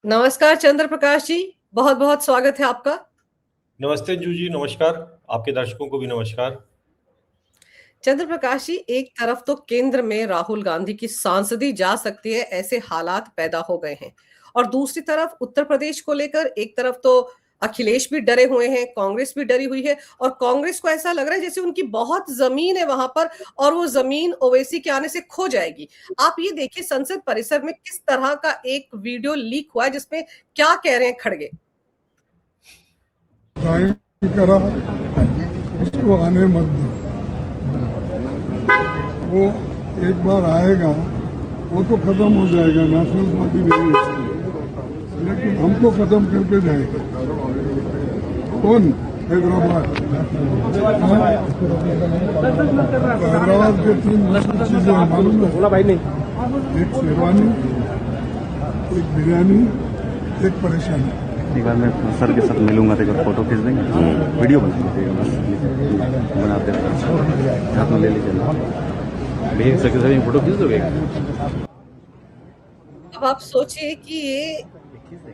नमस्कार चंद्र प्रकाश जी। बहुत बहुत स्वागत है आपका। नमस्ते अंजू जी, नमस्कार। आपके दर्शकों को भी नमस्कार। चंद्र प्रकाश जी, एक तरफ तो केंद्र में राहुल गांधी की सांसदी जा सकती है, ऐसे हालात पैदा हो गए हैं। और दूसरी तरफ उत्तर प्रदेश को लेकर एक तरफ तो अखिलेश भी डरे हुए हैं, कांग्रेस भी डरी हुई है। और कांग्रेस को ऐसा लग रहा है जैसे उनकी बहुत जमीन है वहां पर, और वो जमीन ओवैसी के आने से खो जाएगी। आप ये देखिए, संसद परिसर में किस तरह का एक वीडियो लीक हुआ है जिसमें क्या कह रहे हैं खड़गे। करा उसको आने मत दो। वो एक बार आएगा वो तो खत्म हो जाएगा, नेशनल पार्टी नहीं है, लेकिन हमको खत्म करके जाएगा। कौन? हैदराबाद। हैदराबाद के 3 मशहूर चीजें मालूम है? एक शेरवानी, एक बिरयानी, एक परेशानी। एक बार मैं सर के साथ मिलूंगा तो एक बार फोटो खींच देंगे, वीडियो बना देंगे, बस बनाते हैं, हाथ में ले लीजिए सर के साथ फोटो खींच दोगे। अब आप सोचिए कि ये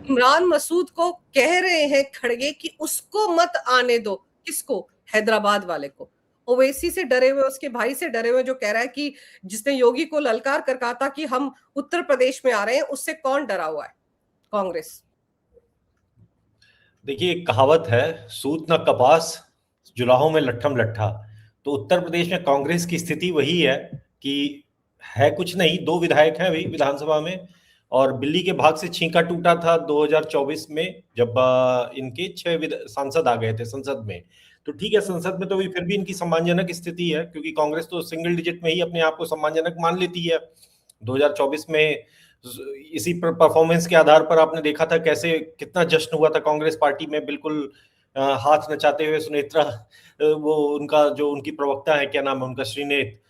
इमरान मसूद को कह रहे हैं खड़गे कि उसको मत आने दो। किसको? हैदराबाद वाले को। ओवैसी से डरे हुए, उसके भाई से डरे हुए, जो कह रहा है कि जिसने योगी को ललकार कर कहा था कि हम उत्तर प्रदेश में आ रहे हैं, उससे कौन डरा हुआ है? कांग्रेस। देखिए, एक कहावत है, सूत न कपास, जुलाहों में लट्ठम लट्ठा। तो उत्तर प्रदेश में कांग्रेस की स्थिति वही है कि है कुछ नहीं, 2 विधायक हैं अभी विधानसभा में। और बिल्ली के भाग से छींका टूटा था 2024 में, जब इनके 6 सांसद आ गए थे संसद में। तो ठीक है, संसद में तो भी फिर भी इनकी सम्मानजनक स्थिति है, क्योंकि कांग्रेस तो सिंगल डिजिट में ही अपने आप को सम्मानजनक मान लेती है। 2024 में इसी परफॉर्मेंस के आधार पर आपने देखा था कैसे कितना जश्न हुआ था कांग्रेस पार्टी में, बिल्कुल हाथ नचाते हुए सुनेत्रा, वो उनका जो उनकी प्रवक्ता है, क्या नाम है उनका, श्रीनेत,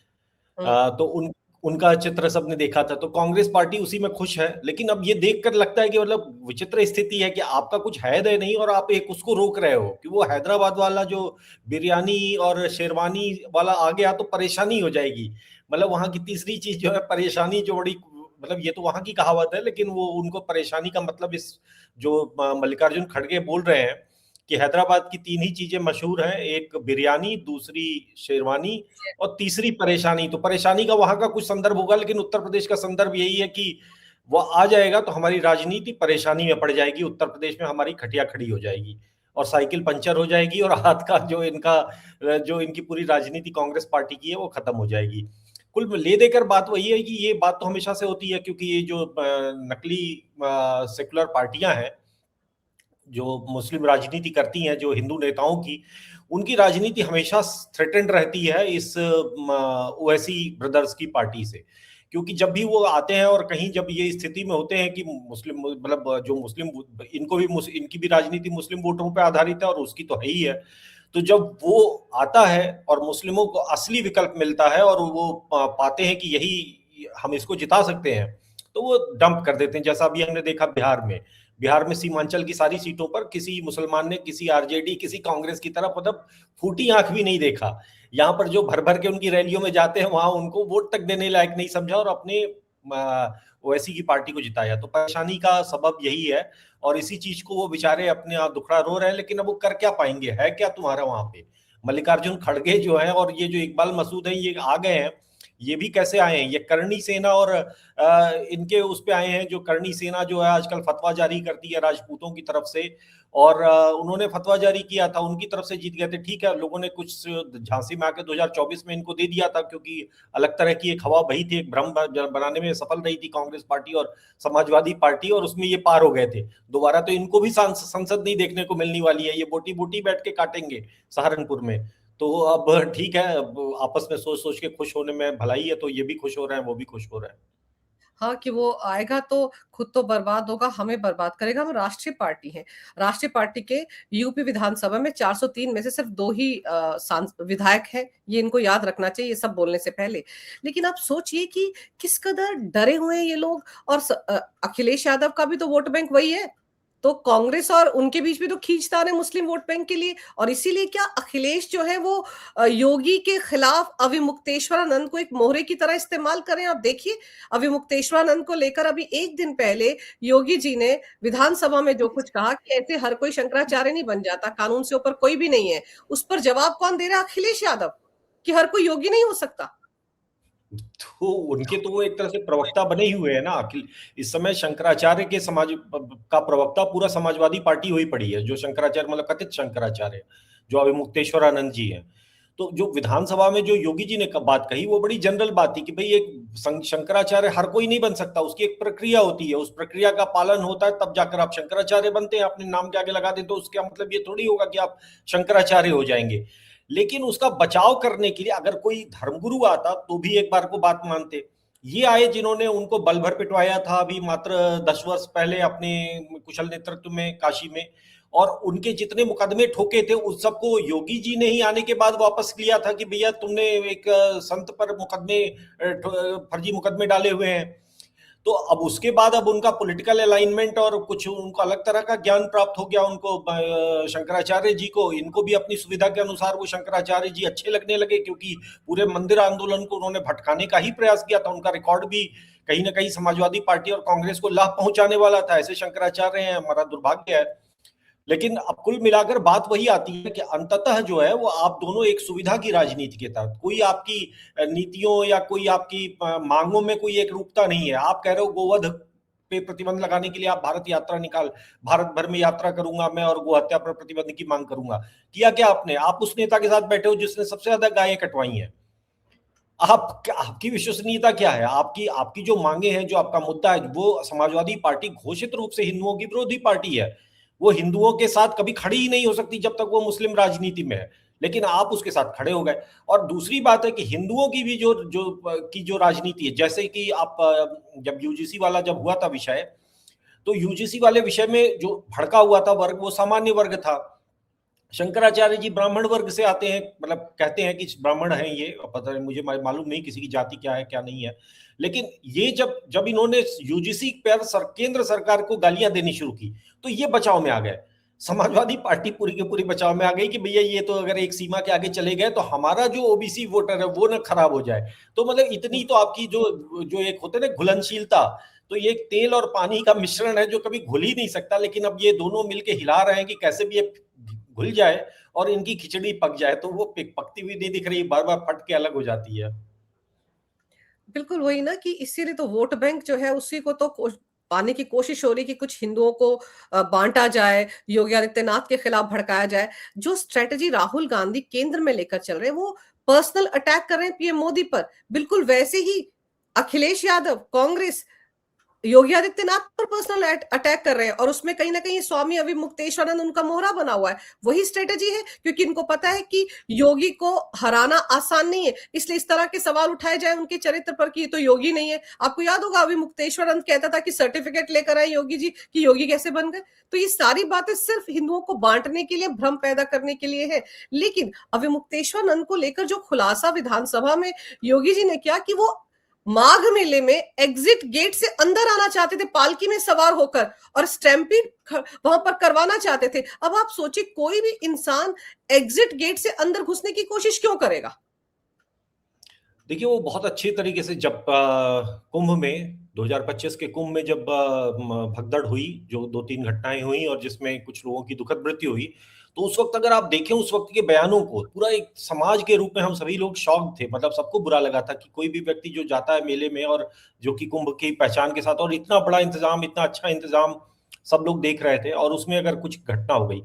तो उनका चित्र सबने देखा था। तो कांग्रेस पार्टी उसी में खुश है। लेकिन अब ये देखकर लगता है कि मतलब विचित्र स्थिति है कि आपका कुछ है दे नहीं, और आप एक उसको रोक रहे हो कि वो हैदराबाद वाला जो बिरयानी और शेरवानी वाला आ गया तो परेशानी हो जाएगी। मतलब वहां की तीसरी चीज जो है परेशानी, जो बड़ी, मतलब ये तो वहां की कहावत है, लेकिन वो उनको परेशानी का मतलब इस जो मल्लिकार्जुन खड़गे बोल रहे हैं कि हैदराबाद की 3 ही चीजें मशहूर हैं, एक बिरयानी, दूसरी शेरवानी, और तीसरी परेशानी। तो परेशानी का वहां का कुछ संदर्भ होगा, लेकिन उत्तर प्रदेश का संदर्भ यही है कि वो आ जाएगा तो हमारी राजनीति परेशानी में पड़ जाएगी, उत्तर प्रदेश में हमारी खटिया खड़ी हो जाएगी और साइकिल पंचर हो जाएगी, और हाथ का जो इनकी पूरी राजनीति कांग्रेस पार्टी की है वो खत्म हो जाएगी। कुल ले देकर बात वही है कि ये बात तो हमेशा से होती है, क्योंकि ये जो नकली सेकुलर पार्टियां हैं जो मुस्लिम राजनीति करती हैं, जो हिंदू नेताओं की, उनकी राजनीति हमेशा थ्रेटेंड रहती है इस ओवैसी ब्रदर्स की पार्टी से। क्योंकि जब भी वो आते हैं और कहीं जब ये स्थिति में होते हैं कि मुस्लिम, मतलब जो मुस्लिम, इनको भी इनकी भी राजनीति मुस्लिम वोटरों पर आधारित है और उसकी तो है ही है। तो जब वो आता है और मुस्लिमों को असली विकल्प मिलता है और वो पाते हैं कि यही हम इसको जिता सकते हैं, तो वो डंप कर देते हैं। जैसा अभी हमने देखा बिहार में सीमांचल की सारी सीटों पर किसी मुसलमान ने किसी आरजेडी, किसी कांग्रेस की तरफ मतलब फूटी आंख भी नहीं देखा। यहाँ पर जो भर भर के उनकी रैलियों में जाते हैं, वहां उनको वोट तक देने लायक नहीं समझा और अपने ओवैसी की पार्टी को जिताया। तो परेशानी का सबब यही है, और इसी चीज को वो बेचारे अपने आप दुखड़ा रो रहे हैं। लेकिन अब वो कर क्या पाएंगे? है क्या तुम्हारा वहां पे? मल्लिकार्जुन खड़गे जो है और ये जो इकबाल मसूद है, ये आ गए हैं। ये भी कैसे आए हैं? ये करणी सेना और इनके उस पे आए हैं। जो करणी सेना जो है आजकल फतवा जारी करती है राजपूतों की तरफ से, और उन्होंने फतवा जारी किया था, उनकी तरफ से जीत गए थे। ठीक है, लोगों ने कुछ झांसी में आके 2024 में इनको दे दिया था, क्योंकि अलग तरह की एक हवा बही थी, एक भ्रम बनाने में सफल रही थी कांग्रेस पार्टी और समाजवादी पार्टी, और उसमें ये पार हो गए थे। दोबारा तो इनको भी संसद नहीं देखने को मिलने वाली है, ये बोटी बोटी बैठ के काटेंगे सहारनपुर में। तो अब ठीक है, अब आपस में सोच सोच के खुश होने में भलाई है, तो ये भी खुश हो रहे हैं, वो भी खुश हो रहे हैं। हाँ, कि वो आएगा तो खुद तो बर्बाद होगा, हमें बर्बाद करेगा। हम राष्ट्रीय पार्टी हैं। राष्ट्रीय पार्टी के यूपी विधानसभा में 403 में से सिर्फ 2 ही विधायक हैं। ये इनको याद रखना चाहिए, ये सब बोलने से पहले। लेकिन आप सोचिए कि किस कदर डरे हुए हैं ये लोग। और अखिलेश यादव का भी तो वोट बैंक वही है। तो कांग्रेस और उनके बीच में तो खींचतान है मुस्लिम वोट बैंक के लिए, और इसीलिए क्या अखिलेश जो है वो योगी के खिलाफ अविमुक्तेश्वरानंद को एक मोहरे की तरह इस्तेमाल करें। आप देखिए, अविमुक्तेश्वरानंद को लेकर अभी एक दिन पहले योगी जी ने विधानसभा में जो कुछ कहा कि ऐसे हर कोई शंकराचार्य नहीं बन जाता, कानून से ऊपर कोई भी नहीं है, उस पर जवाब कौन दे रहा है? अखिलेश यादव, कि हर कोई योगी नहीं हो सकता। तो उनके तो वो एक तरह से प्रवक्ता बने ही हुए हैं ना। इस समय शंकराचार्य के समाज का प्रवक्ता पूरा समाजवादी पार्टी हुई पड़ी है, जो शंकराचार्य मतलब कथित शंकराचार्य, जो अविमुक्तेश्वरानंद जी हैं। तो जो विधानसभा में जो योगी जी ने बात कही, वो बड़ी जनरल बात थी कि भाई एक शंकराचार्य हर कोई नहीं बन सकता, उसकी एक प्रक्रिया होती है, उस प्रक्रिया का पालन होता है, तब जाकर आप शंकराचार्य बनते हैं। अपने नाम के आगे लगा दें तो उसका मतलब ये थोड़ी होगा कि आप शंकराचार्य हो जाएंगे। लेकिन उसका बचाव करने के लिए अगर कोई धर्मगुरु आता तो भी एक बार को बात मानते। ये आए जिन्होंने उनको बल भर पिटवाया था अभी मात्र 10 वर्ष पहले अपने कुशल नेतृत्व में काशी में, और उनके जितने मुकदमे ठोके थे उस सबको योगी जी ने ही आने के बाद वापस लिया था कि भैया तुमने एक संत पर मुकदमे, फर्जी मुकदमे डाले हुए हैं। तो अब उसके बाद अब उनका पॉलिटिकल अलाइनमेंट और कुछ उनको अलग तरह का ज्ञान प्राप्त हो गया उनको, शंकराचार्य जी को, इनको भी अपनी सुविधा के अनुसार वो शंकराचार्य जी अच्छे लगने लगे, क्योंकि पूरे मंदिर आंदोलन को उन्होंने भटकाने का ही प्रयास किया था। उनका रिकॉर्ड भी कहीं ना कहीं समाजवादी पार्टी और कांग्रेस को लाभ पहुंचाने वाला था। ऐसे शंकराचार्य हैं, हमारा दुर्भाग्य है। लेकिन अब कुल मिलाकर बात वही आती है कि अंततः जो है वो आप दोनों एक सुविधा की राजनीति के तहत, कोई आपकी नीतियों या कोई आपकी मांगों में कोई एक रूपता नहीं है। आप कह रहे हो गोवध पे प्रतिबंध लगाने के लिए आप भारत भर में यात्रा करूंगा मैं और गोहत्या पर प्रतिबंध की मांग करूंगा। किया क्या आपने? आप उस नेता के साथ बैठे हो जिसने सबसे ज्यादा गायें कटवाई हैं। आपकी विश्वसनीयता क्या है? आपकी जो मांगे हैं, जो आपका मुद्दा है, वो समाजवादी पार्टी घोषित रूप से हिंदुओं की विरोधी पार्टी है। वो हिंदुओं के साथ कभी खड़ी ही नहीं हो सकती जब तक वो मुस्लिम राजनीति में है, लेकिन आप उसके साथ खड़े हो गए। और दूसरी बात है कि हिंदुओं की भी जो राजनीति है, जैसे कि आप जब यूजीसी वाला जब हुआ था विषय, तो यूजीसी वाले विषय में जो भड़का हुआ था वर्ग, वो सामान्य वर्ग था। शंकराचार्य जी ब्राह्मण वर्ग से आते हैं, मतलब कहते हैं कि ब्राह्मण हैं ये, पता नहीं, मुझे मालूम नहीं किसी की जाति क्या है क्या नहीं है। लेकिन ये जब इन्होंने यूजीसी पर केंद्र सरकार को गालियां देनी शुरू की, तो ये बचाव में आ गए। समाजवादी पार्टी पूरी की पूरी बचाव में आ गई कि भैया ये तो अगर एक सीमा के आगे चले गए तो हमारा जो ओबीसी वोटर है वो ना खराब हो जाए। तो मतलब इतनी तो आपकी जो एक होते ना घुलनशीलता, तो ये एक तेल और पानी का मिश्रण है जो कभी घुल ही नहीं सकता। लेकिन अब ये दोनों मिलके हिला रहे हैं कि कैसे भी ये घुल जाए और इनकी खिचड़ी पक जाए, तो वो पकती हुई नहीं दिख रही, बार बार फट के अलग हो जाती है। बिल्कुल वही ना, कि इसीलिए तो वोट बैंक जो है उसी को तो पाने की कोशिश हो रही कि कुछ हिंदुओं को बांटा जाए, योगी आदित्यनाथ के खिलाफ भड़काया जाए। जो स्ट्रेटजी राहुल गांधी केंद्र में लेकर चल रहे हैं, वो पर्सनल अटैक कर रहे हैं पीएम मोदी पर। बिल्कुल वैसे ही अखिलेश यादव, कांग्रेस, योगी आदित्यनाथ पर पर्सनल अटैक कर रहे हैं, और उसमें कहीं ना कहीं स्वामी अविमुक्तेश्वरानंद उनका मोहरा बना हुआ है। वही स्ट्रेटेजी है, क्योंकि इनको पता है कि योगी को हराना आसान नहीं है, इसलिए इस तरह के सवाल उठाए जाए उनके चरित्र पर कि ये तो योगी नहीं है। आपको याद होगा अविमुक्तेश्वरानंद कहता था कि सर्टिफिकेट लेकर आए योगी जी, कि योगी कैसे बन गए। तो ये सारी बातें सिर्फ हिंदुओं को बांटने के लिए, भ्रम पैदा करने के लिए है। लेकिन अविमुक्तेश्वरानंद को लेकर जो खुलासा विधानसभा में योगी जी ने किया कि वो माघ मेले में एग्जिट गेट से अंदर आना चाहते थे पालकी में सवार होकर, और स्टैम्पीड वहां पर करवाना चाहते थे। अब आप सोचिए, कोई भी इंसान एग्जिट गेट से अंदर घुसने की कोशिश क्यों करेगा? देखिए, वो बहुत अच्छे तरीके से जब कुंभ में 2025 के कुंभ में जब भगदड़ हुई, जो 2-3 घटनाएं हुई और जिसमें कुछ लोगों की दुखद मृत्यु हुई, तो उस वक्त अगर आप देखें उस वक्त के बयानों को, पूरा एक समाज के रूप में हम सभी लोग शॉक थे। मतलब सबको बुरा लगा था कि कोई भी व्यक्ति जो जाता है मेले में और जो कि कुंभ की पहचान के साथ, और इतना बड़ा इंतजाम, इतना अच्छा इंतजाम सब लोग देख रहे थे, और उसमें अगर कुछ घटना हो गई,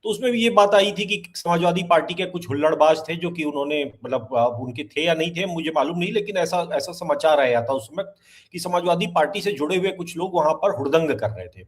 तो उसमें भी ये बात आई थी कि समाजवादी पार्टी के कुछ हुल्लड़बाज थे जो कि उन्होंने, मतलब उनके थे या नहीं थे मुझे मालूम नहीं, लेकिन ऐसा समाचार आया था उसमें कि समाजवादी पार्टी से जुड़े हुए कुछ लोग वहां पर हुड़दंग कर रहे थे,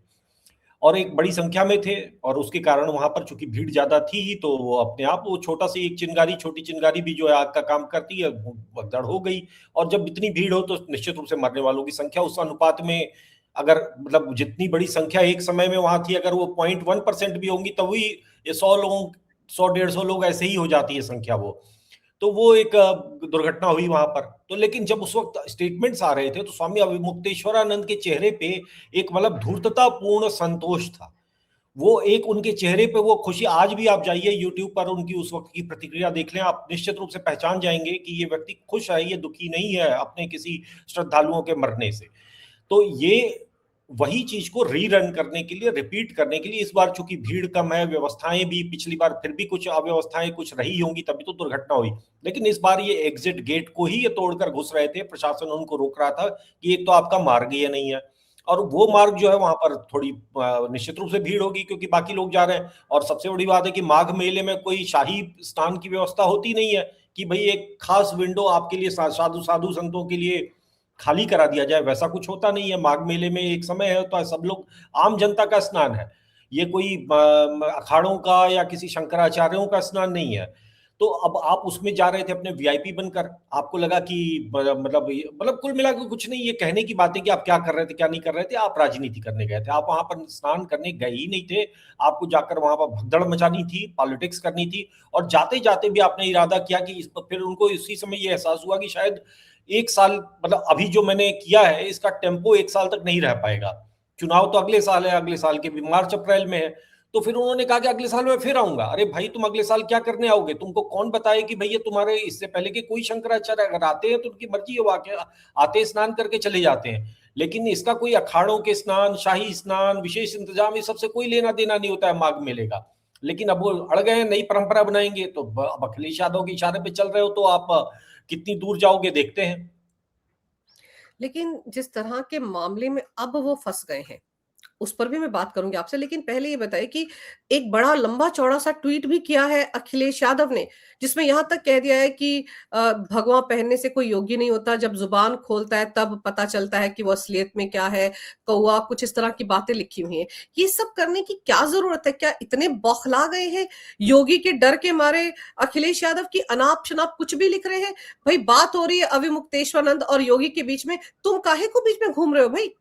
और एक बड़ी संख्या में थे, और उसके कारण वहां पर चूंकि भीड़ ज्यादा थी ही, तो वो अपने आप वो छोटा सी एक चिंगारी, छोटी चिंगारी भी जो है आग का काम करती है, भगदड़ हो गई। और जब इतनी भीड़ हो तो निश्चित रूप से मरने वालों की संख्या उस अनुपात में, अगर मतलब जितनी बड़ी संख्या एक समय में वहां थी, अगर वो 0.1% भी होंगी तभी ये 100 लोग, 100-150 लोग ऐसे ही हो जाती है संख्या वो। तो वो एक दुर्घटना हुई वहां पर। तो लेकिन जब उस वक्त स्टेटमेंट्स आ रहे थे तो स्वामी अविमुक्तेश्वरानंद के चेहरे पे एक मतलब धूर्ततापूर्ण संतोष था वो एक उनके चेहरे पे वो खुशी, आज भी आप जाइए यूट्यूब पर उनकी उस वक्त की प्रतिक्रिया देख लें, आप निश्चित रूप से पहचान जाएंगे कि ये व्यक्ति खुश है, ये दुखी नहीं है अपने किसी श्रद्धालुओं के मरने से। तो ये वही चीज को रीरन करने के लिए, रिपीट करने के लिए, इस बार चूंकि भीड़ कम है, व्यवस्थाएं भी पिछली बार फिर भी कुछ अव्यवस्थाएं कुछ रही होंगी तभी तो दुर्घटना हुई, लेकिन इस बार ये एग्जिट गेट को ही ये तोड़कर घुस रहे थे, प्रशासन उनको रोक रहा था कि एक तो आपका मार्ग ये नहीं है, और वो मार्ग जो है वहां पर थोड़ी निश्चित रूप से भीड़ होगी क्योंकि बाकी लोग जा रहे हैं। और सबसे बड़ी बात है कि माघ मेले में कोई शाही स्नान की व्यवस्था होती नहीं है कि भाई एक खास विंडो आपके लिए साधु साधु संतों के लिए खाली करा दिया जाए, वैसा कुछ होता नहीं है। माघ मेले में एक समय है तो सब लोग, आम जनता का स्नान है, ये कोई अखाड़ों का या किसी शंकराचार्यों का स्नान नहीं है। तो अब आप उसमें जा रहे थे अपने वीआईपी बनकर, आपको लगा कि मतलब कुल मिलाकर कुछ नहीं, ये कहने की बात है कि आप क्या कर रहे थे क्या नहीं कर रहे थे, आप राजनीति करने गए थे, आप वहां पर स्नान करने गए ही नहीं थे, आपको जाकर वहां पर भगदड़ मचानी थी, पॉलिटिक्स करनी थी। और जाते जाते भी आपने इरादा किया कि फिर उनको इसी समय ये एहसास हुआ कि शायद एक साल, मतलब अभी जो मैंने किया है इसका टेम्पो एक साल तक नहीं रह पाएगा, चुनाव तो अगले साल है, अगले साल के भी मार्च अप्रैल में है। तो फिर उन्होंने कहा कि अगले साल मैं फिर आऊंगा। अरे भाई, तुम अगले साल क्या करने आओगे? तुमको कौन बताए कि भैया तुम्हारे इससे पहले के कोई शंकराचार्य अगर आते हैं तो उनकी मर्जी है, वो आते स्नान करके चले जाते हैं, लेकिन इसका कोई अखाड़ों के स्नान, शाही स्नान, विशेष इंतजाम, ये सबसे कोई लेना देना नहीं होता है माघ मेले का। लेकिन अब वो अड़ गए, नई परंपरा बनाएंगे, तो अब अखिलेश यादव के इशारे पे चल रहे हो तो आप कितनी दूर जाओगे देखते हैं। लेकिन जिस तरह के मामले में अब वो फंस गए हैं, उस पर भी मैं बात करूँगी आपसे, लेकिन पहले ये बताइए कि एक बड़ा लंबा-चौड़ा सा ट्वीट भी किया है अखिलेश यादव ने, जिसमें यहाँ तक कह दिया है कि भगवा पहनने से कोई योगी नहीं होता, जब ज़ुबान खोलता है तब पता चलता है कि वो असलियत में क्या है, कौवा, कुछ इस तरह की बातें लिखी हुई हैं। ये सब करने की क्या ज़रूरत है? क्या इतने बौखला गए हैं योगी के डर के मारे अखिलेश यादव की अनाप-शनाप कुछ भी लिख रहे हैं? भई बात हो रही है अविमुक्तेश्वरानंद और योगी के बीच में, तुम काहे को बीच में घूम रहे हो भई?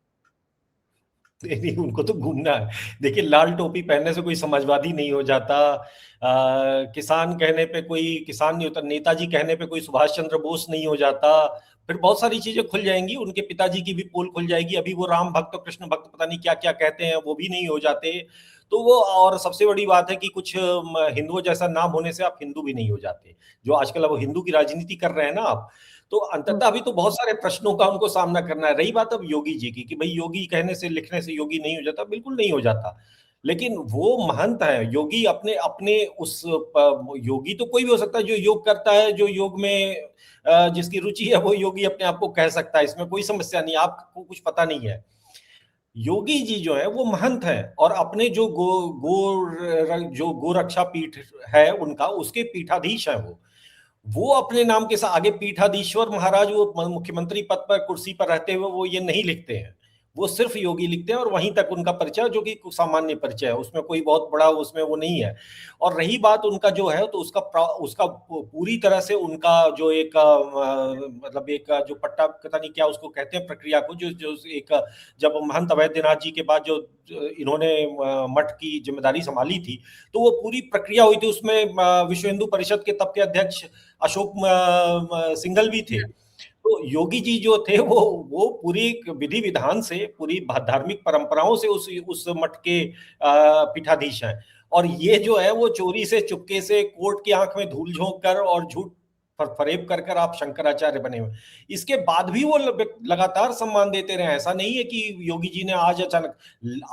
नहीं, उनको तो घूमना है। देखिए, लाल टोपी पहनने से कोई समाजवादी नहीं हो जाता, किसान कहने पे कोई किसान नहीं होता, नेताजी कहने पे कोई सुभाष चंद्र बोस नहीं हो जाता, फिर बहुत सारी चीजें खुल जाएंगी, उनके पिताजी की भी पोल खुल जाएगी, अभी वो राम भक्त कृष्ण भक्त पता नहीं क्या क्या कहते हैं, वो भी नहीं हो जाते। तो वो, और सबसे बड़ी बात है कि कुछ हिंदुओं जैसा नाम होने से आप हिंदू भी नहीं हो जाते, जो आजकल अब हिंदू की राजनीति कर रहे हैं ना आप। तो अंततः अभी तो बहुत सारे प्रश्नों का उनको सामना करना है। रही बात अब योगी जी की कि भाई योगी कहने से, लिखने से योगी नहीं हो जाता, बिल्कुल नहीं हो जाता, लेकिन वो महंत है योगी। अपने अपने उस योगी तो कोई भी हो सकता है, जो योग करता है, जो योग में जिसकी रुचि है, वो योगी अपने आप को कह सकता है, इसमें कोई समस्या नहीं, आपको कुछ पता नहीं है। योगी जी जो है वो महंत है, और अपने जो जो गोरक्षा पीठ है उनका, उसके पीठाधीश है वो अपने नाम के साथ आगे पीठाधीश्वर महाराज, वो मुख्यमंत्री पद पर कुर्सी पर रहते हुए वो ये नहीं लिखते हैं, वो सिर्फ योगी लिखते हैं, और वहीं तक उनका परिचय, जो कि सामान्य परिचय है, उसमें कोई बहुत बड़ा उसमें वो नहीं है। और रही बात उनका जो है, तो उसका पूरी तरह से उनका जो एक मतलब एक जो पट्टा पता नहीं क्या उसको कहते हैं, प्रक्रिया को, जो जो एक जब महंत अवैधनाथ जी के बाद जो इन्होंने मठ की जिम्मेदारी संभाली थी, तो वो पूरी प्रक्रिया हुई थी, उसमें विश्व हिंदू परिषद के तब के अध्यक्ष अशोक सिंघल भी थे। तो योगी जी जो थे वो पूरी विधि विधान से, पूरी धार्मिक परंपराओं से उस मठ के पीठाधीश हैं। और ये जो है वो चोरी से, चुपके से, कोर्ट की आंख में धूल झोंक कर और झूठ फरेब कर कर आप शंकराचार्य बने हुए, इसके बाद भी वो लगातार सम्मान देते रहे। ऐसा नहीं है कि योगी जी ने आज अचानक,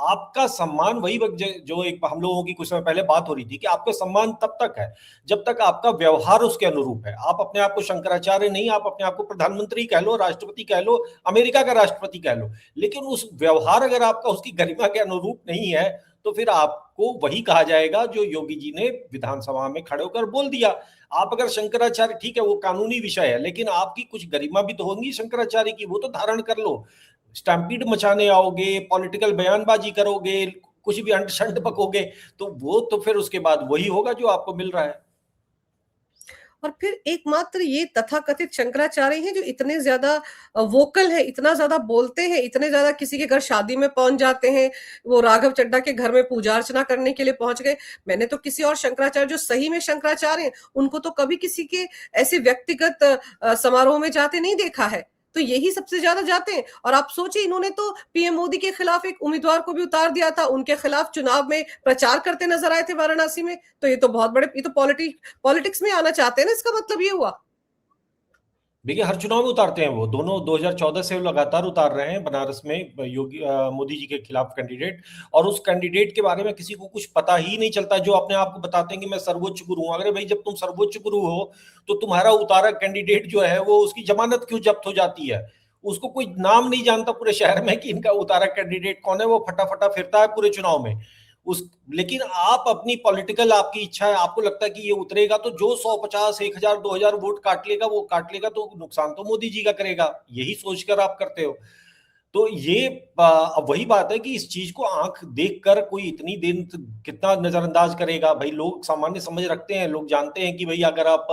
आपका सम्मान वही वक्त जो एक हम लोगों की कुछ समय पहले बात हो रही थी कि आपका सम्मान तब तक है जब तक आपका व्यवहार उसके अनुरूप है। आप अपने आप को शंकराचार्य नहीं, आप अपने आप को प्रधानमंत्री कह लो, राष्ट्रपति कह लो, अमेरिका का राष्ट्रपति कह लो, लेकिन उस व्यवहार अगर आपका उसकी गरिमा के अनुरूप नहीं है, तो फिर आपको वही कहा जाएगा जो योगी जी ने विधानसभा में खड़े होकर बोल दिया। आप अगर शंकराचार्य, ठीक है वो कानूनी विषय है, लेकिन आपकी कुछ गरिमा भी तो होगी शंकराचार्य की, वो तो धारण कर लो। स्टैम्पीड मचाने आओगे, पॉलिटिकल बयानबाजी करोगे, कुछ भी अंट शंट पकोगे, तो वो तो फिर उसके बाद वही होगा जो आपको मिल रहा है। और फिर एकमात्र ये तथाकथित शंकराचार्य हैं जो इतने ज्यादा वोकल है, इतना ज्यादा बोलते हैं, इतने ज्यादा किसी के घर शादी में पहुंच जाते हैं, वो राघव चड्ढा के घर में पूजा अर्चना करने के लिए पहुंच गए। मैंने तो किसी और शंकराचार्य जो सही में शंकराचार्य हैं, उनको तो कभी किसी के ऐसे व्यक्तिगत समारोह में जाते नहीं देखा है। तो यही सबसे ज्यादा जाते हैं। और आप सोचिए, इन्होंने तो पीएम मोदी के खिलाफ एक उम्मीदवार को भी उतार दिया था, उनके खिलाफ चुनाव में प्रचार करते नजर आए थे वाराणसी में। तो ये तो बहुत बड़े, ये तो पॉलिटिक्स में आना चाहते हैं ना, इसका मतलब ये हुआ। देखिए, हर चुनाव में उतारते हैं वो दोनों। 2014 से वो लगातार उतार रहे हैं बनारस में योगी मोदी जी के खिलाफ कैंडिडेट। और उस कैंडिडेट के बारे में किसी को कुछ पता ही नहीं चलता, जो अपने आप को बताते हैं कि मैं सर्वोच्च गुरु हूं। अरे भाई, जब तुम सर्वोच्च गुरु हो तो तुम्हारा उतारा कैंडिडेट जो है वो, उसकी जमानत क्यों जब्त हो जाती है? उसको कोई नाम नहीं जानता पूरे शहर में कि इनका उतारा कैंडिडेट कौन है। वो फटाफटा फिरता है पूरे चुनाव में उस। लेकिन आप अपनी पॉलिटिकल, आपकी इच्छा है, आपको लगता है कि ये उतरेगा तो जो 150, 1000, 2000 वोट काट लेगा वो काट लेगा, तो नुकसान तो मोदी जी का करेगा, यही सोचकर आप करते हो। तो ये अब वही बात है कि इस चीज को आंख देखकर कोई इतनी देर कितना नजरअंदाज करेगा? भाई, लोग सामान्य समझ रखते हैं, लोग जानते हैं कि भाई अगर आप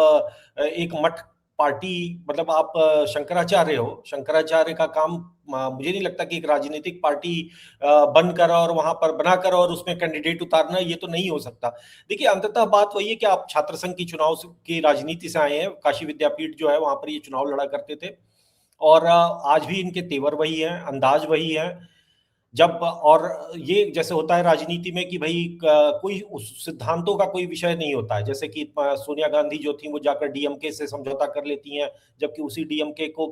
एक मठ पार्टी, मतलब आप शंकराचार्य हो, शंकराचार्य का काम मुझे नहीं लगता कि एक राजनीतिक पार्टी बनकर और वहां पर बनाकर और उसमें कैंडिडेट उतारना, ये तो नहीं हो सकता। देखिए, अंततः बात वही है कि आप छात्र संघ की चुनाव की राजनीति से आए हैं। काशी विद्यापीठ जो है वहां पर ये चुनाव लड़ा करते थे, और आज भी इनके तेवर वही हैं, अंदाज वही है। जब और ये जैसे होता है राजनीति में कि भाई कोई उस सिद्धांतों का कोई विषय नहीं होता है। जैसे कि सोनिया गांधी जो थी वो जाकर डीएमके से समझौता कर लेती हैं, जबकि उसी डीएमके को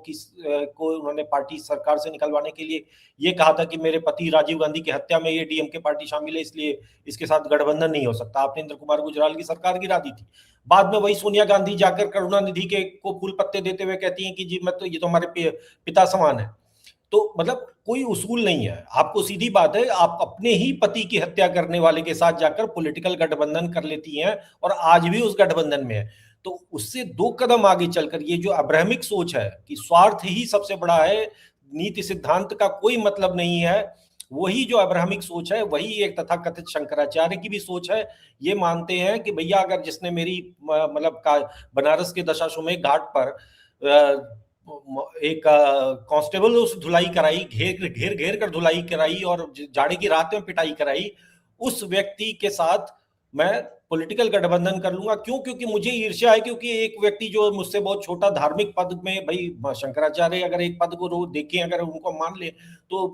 उन्होंने पार्टी सरकार से निकलवाने के लिए ये कहा था कि मेरे पति राजीव गांधी की हत्या में ये डीएमके पार्टी शामिल है, इसलिए इसके साथ गठबंधन नहीं हो सकता। आपने इंद्र कुमार गुजराल की सरकार गिरा दी थी। बाद में वही सोनिया गांधी जाकर करुणानिधि के को फूल पत्ते देते हुए कहती हैं कि जी मैं तो, ये तो हमारे पिता समान है। तो मतलब कोई उसूल नहीं है। आपको सीधी बात है, आप अपने ही पति की हत्या करने वाले के साथ जाकर पॉलिटिकल गठबंधन कर लेती हैं, और आज भी उस गठबंधन में है। तो उससे 2 कदम आगे चलकर ये जो अब्राहमिक सोच है कि स्वार्थ ही सबसे बड़ा है, नीति सिद्धांत का कोई मतलब नहीं है, वही जो अब्राहमिक सोच है, वही एक तथाकथित शंकराचार्य की भी सोच है। ये मानते हैं कि भैया अगर जिसने मेरी मतलब बनारस के दशाश्वमेध घाट पर एक कांस्टेबल उस धुलाई कराई, घेर घेर कर धुलाई कराई और जाड़े की रात में पिटाई कराई, उस व्यक्ति के साथ मैं पॉलिटिकल गठबंधन कर लूंगा। क्यों? क्योंकि मुझे ईर्ष्या है, क्योंकि एक व्यक्ति जो मुझसे बहुत छोटा धार्मिक पद में, भाई शंकराचार्य अगर एक पद को रोज देखें, अगर उनको मान ले तो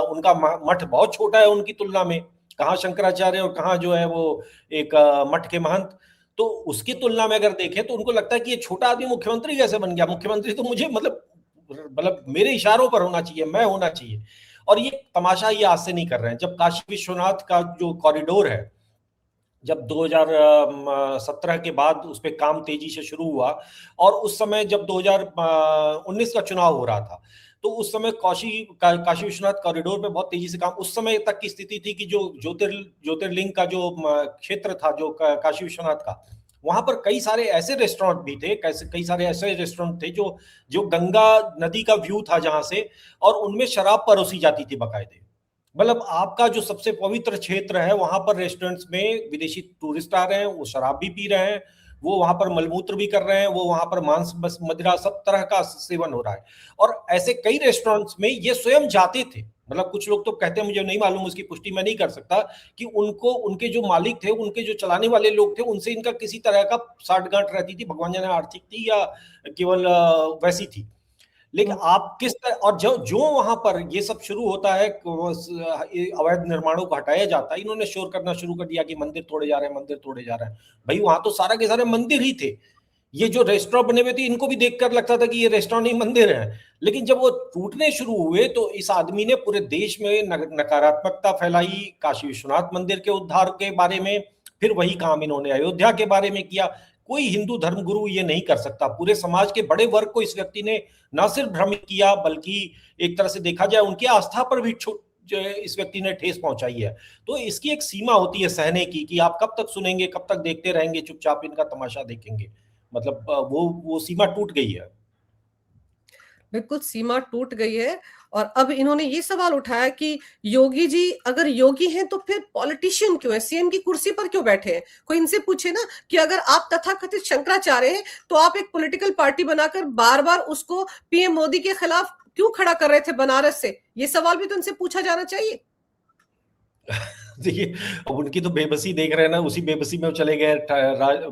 उनका मठ बहुत छोटा है उनकी तुलना में। कहाँ शंकराचार्य और कहाँ जो है वो एक मठ के महंत। तो उसकी तुलना में अगर देखें तो उनको लगता है कि ये छोटा आदमी मुख्यमंत्री कैसे बन गया? मुख्यमंत्री तो मुझे मतलब मेरे इशारों पर होना चाहिए, मैं होना चाहिए। और ये तमाशा ये आज से नहीं कर रहे हैं। जब काशी विश्वनाथ का जो कॉरिडोर है, जब 2017 के बाद उस पर काम तेजी से शुरू हुआ, और उस समय जब 2019 का चुनाव हो रहा था, तो उस समय काशी विश्वनाथ कॉरिडोर पे बहुत तेजी से काम, उस समय तक की स्थिति थी कि जो ज्योतिर्लिंग का जो क्षेत्र था, जो काशी विश्वनाथ का, वहां पर कई सारे ऐसे रेस्टोरेंट भी थे, कई सारे ऐसे रेस्टोरेंट थे जो गंगा नदी का व्यू था जहां से, और उनमें शराब परोसी जाती थी बाकायदे। मतलब आपका जो सबसे पवित्र क्षेत्र है, वहां पर रेस्टोरेंट्स में विदेशी टूरिस्ट आ रहे हैं, वो शराब भी पी रहे हैं, वो वहां पर मलमूत्र भी कर रहे हैं, वो वहां पर मांस मदिरा सब तरह का सेवन हो रहा है। और ऐसे कई रेस्टोरेंट्स में ये स्वयं जाते थे। मतलब कुछ लोग तो कहते हैं, मुझे नहीं मालूम, उसकी पुष्टि मैं नहीं कर सकता, कि उनके जो मालिक थे, उनके जो चलाने वाले लोग थे, उनसे इनका किसी तरह का साठगांठ रहती थी, भगवान जाने आर्थिक थी या केवल वैसी थी। लेकिन आप किस तरह, और जो वहां पर ये सब शुरू होता है, अवैध निर्माणों को हटाया जाता है, इन्होंने शोर करना शुरू कर दिया कि मंदिर तोड़े जा रहे हैं, मंदिर तोड़े जा रहे हैं। भाई, वहां तो सारा के सारे मंदिर ही थे। ये जो रेस्टोरेंट बने हुए थे, इनको भी देखकर लगता था कि ये रेस्टोरेंट ही मंदिर है। लेकिन जब वो टूटने शुरू हुए तो इस आदमी ने पूरे देश में नकारात्मकता फैलाई, काशी विश्वनाथ मंदिर के उद्धार के बारे में, फिर वही काम इन्होंने अयोध्या के बारे में किया। कोई हिंदू धर्मगुरु ये नहीं कर सकता। पूरे समाज के बड़े वर्ग को इस व्यक्ति ने न सिर्फ भ्रमित किया, बल्कि एक तरह से देखा जाए उनकी आस्था पर भी इस व्यक्ति ने ठेस पहुंचाई है। तो इसकी एक सीमा होती है सहने की, कि आप कब तक सुनेंगे, कब तक देखते रहेंगे, चुपचाप इनका तमाशा देखेंगे। मतलब वो सीमा टूट गई है। बिल्कुल सीमा टूट गई है। और अब इन्होंने ये सवाल उठाया कि योगी जी अगर योगी हैं तो फिर पॉलिटिशियन क्यों है, सीएम की कुर्सी पर क्यों बैठे हैं? कोई इनसे पूछे ना कि अगर आप तथाकथित शंकराचार्य हैं तो आप एक पॉलिटिकल पार्टी बनाकर बार बार उसको पीएम मोदी के खिलाफ क्यों खड़ा कर रहे थे बनारस से? ये सवाल भी तो इनसे पूछा जाना चाहिए। देखिए, अब उनकी तो बेबसी देख रहे हैं ना, उसी बेबसी में वो चले गए